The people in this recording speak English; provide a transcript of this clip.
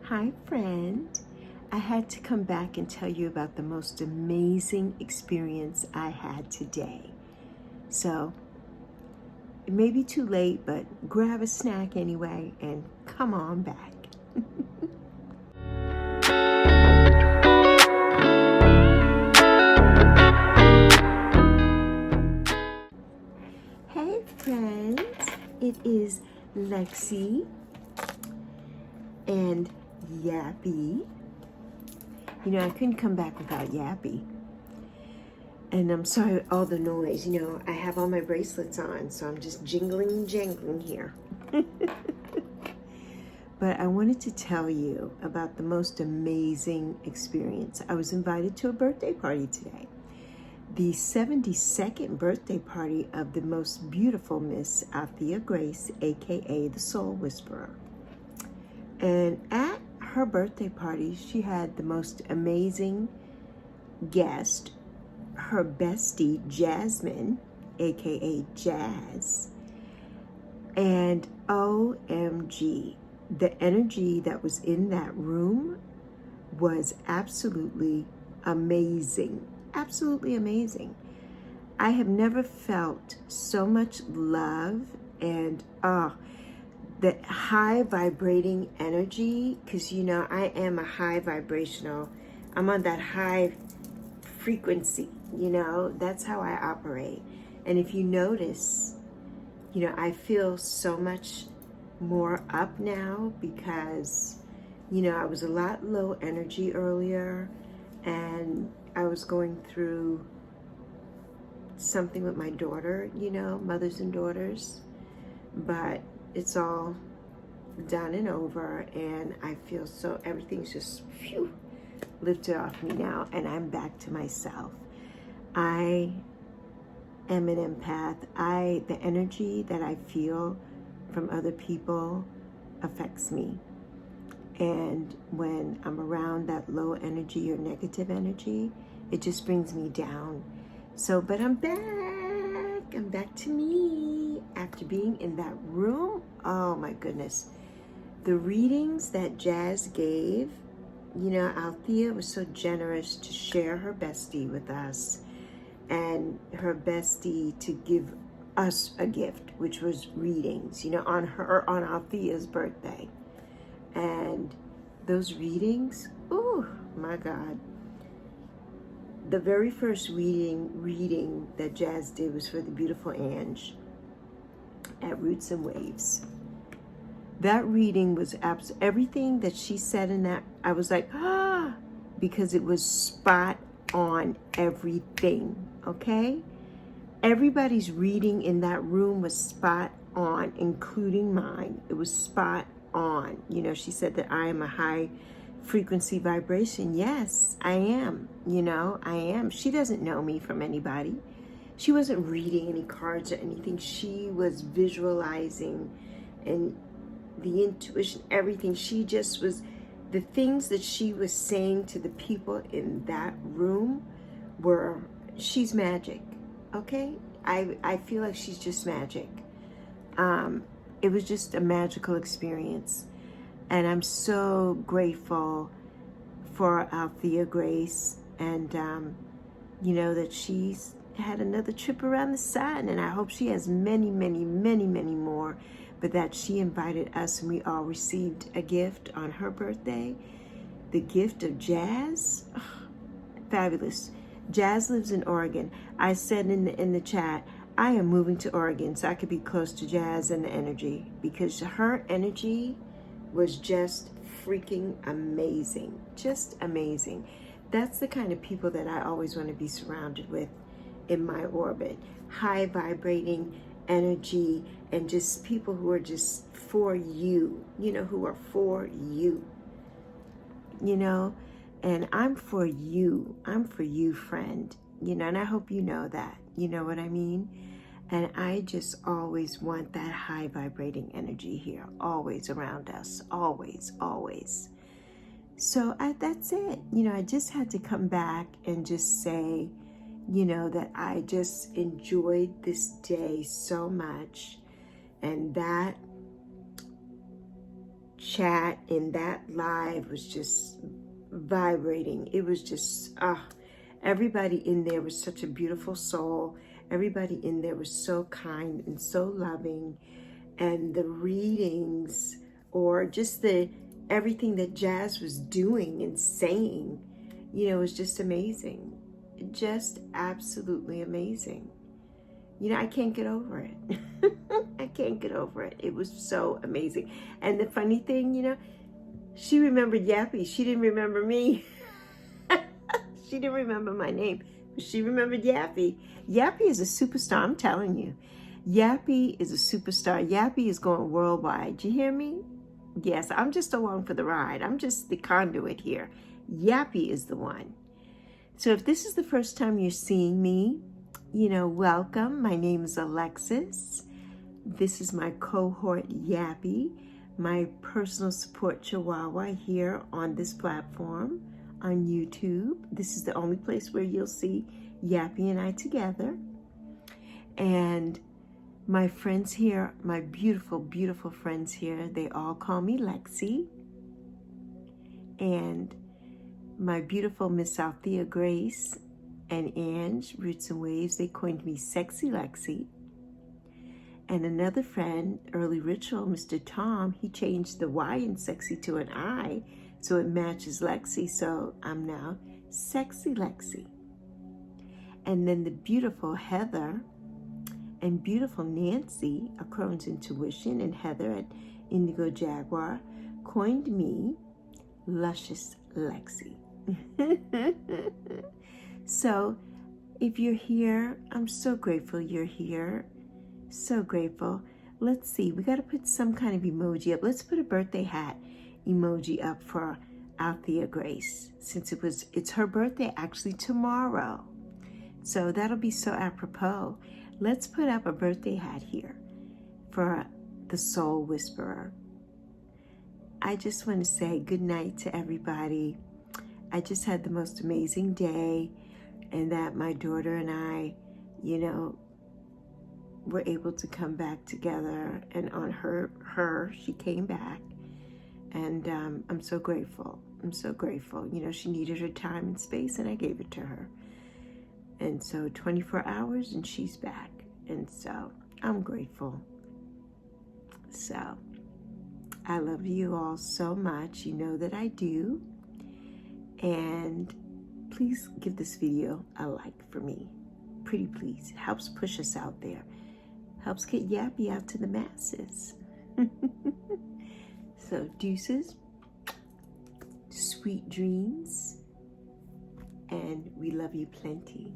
Hi, friend. I had to come back and tell you about the most amazing experience I had today. So, it may be too late, but grab a snack anyway and come on back. Hey, friends. It is Lexi and Yappy. You know, I couldn't come back without Yappy. And I'm sorry, all the noise. You know, I have all my bracelets on, so I'm just jingling and jangling here. But I wanted to tell you about the most amazing experience. I was invited to a birthday party today. The 72nd birthday party of the most beautiful Miss Althea Grace, aka the Soul Whisperer. And at her birthday party, she had the most amazing guest, her bestie, Jasmine, aka Jazz. And OMG, the energy that was in that room was absolutely amazing. Absolutely amazing. I have never felt so much love and the high vibrating energy, because you know I am a high vibrational, I'm on that high frequency, you know, that's how I operate. And if you notice, you know, I feel so much more up now because, you know, I was a lot low energy earlier and I was going through something with my daughter, you know, mothers and daughters, but it's all done and over, and I feel so, everything's just lifted off me now, and I'm back to myself. I am an empath. The energy that I feel from other people affects me. And when I'm around that low energy or negative energy, it just brings me down. So, but I'm back. I'm back to me after being in that room. Oh my goodness. The readings that Jazz gave, you know, Althea was so generous to share her bestie with us and her bestie to give us a gift, which was readings, you know, on Althea's birthday. And those readings, oh my God. The very first reading that Jazz did was for the beautiful Ange at Roots and Waves. That reading was everything that she said in that, I was like, because it was spot on everything, okay? Everybody's reading in that room was spot on, including mine. It was spot on. You know, she said that I am a high frequency vibration. Yes, I am. You know, I am. She doesn't know me from anybody. She wasn't reading any cards or anything. She was visualizing and the intuition, everything. She just was, the things that she was saying to the people in that room were, she's magic, okay? I feel like she's just magic. It was just a magical experience. And I'm so grateful for Althea Grace and, you know, that she's had another trip around the sun. And I hope she has many, many, many, many more. But that she invited us and we all received a gift on her birthday. The gift of Jazz. Oh, fabulous. Jazz lives in Oregon. I said in the chat, I am moving to Oregon so I could be close to Jazz and the energy, because her energy was just freaking amazing. Just amazing. That's the kind of people that I always want to be surrounded with in my orbit. High vibrating energy and just people who are just for you, you know, who are for you, you know, and I'm for you. I'm for you, friend, you know, and I hope you know that, you know what I mean? And I just always want that high vibrating energy here, always around us, always, always. So that's it. You know, I just had to come back and just say, you know, that I just enjoyed this day so much, and that chat in that live was just vibrating. It was just, everybody in there was such a beautiful soul. Everybody in there was so kind and so loving. And the readings, or just everything that Jazz was doing and saying, you know, was just amazing. Just absolutely amazing. You know, I can't get over it. I can't get over it. It was so amazing. And the funny thing, you know, she remembered Yappy. She didn't remember me. She didn't remember my name, but she remembered Yappy. Yappy is a superstar, I'm telling you. Yappy is a superstar. Yappy is going worldwide. Do you hear me? Yes, I'm just along for the ride. I'm just the conduit here. Yappy is the one. So if this is the first time you're seeing me, you know, welcome. My name is Alexis. This is my cohort Yappy, my personal support chihuahua here on this platform on YouTube. This is the only place where you'll see Yappy and I together. And my friends here, my beautiful, beautiful friends here, they all call me Lexi. And my beautiful Miss Althea Grace and Ange, Roots and Waves, they coined me Sexi Lexi. And another friend, Early Ritual, Mr. Tom, he changed the Y in sexy to an I, so it matches Lexi, so I'm now Sexi Lexi. And then the beautiful Heather and beautiful Nancy, a Crohn's Intuition, and Heather at Indigo Jaguar, coined me Luscious Lexi. So if you're here, I'm so grateful you're here. So grateful. Let's see, we got to put some kind of emoji up. Let's put a birthday hat emoji up for Althea Grace, since it's her birthday actually tomorrow. So that'll be so apropos. Let's put up a birthday hat here for the Soul Whisperer. I just want to say good night to everybody. I just had the most amazing day, and that my daughter and I, you know, were able to come back together, and on her she came back, and I'm so grateful. I'm so grateful. You know, she needed her time and space, and I gave it to her. And so 24 hours and she's back, and so I'm grateful. So I love you all so much. You know that I do. And please give this video a like for me. Pretty please. It helps push us out there. Helps get Yappy out to the masses. So deuces, sweet dreams, and we love you plenty.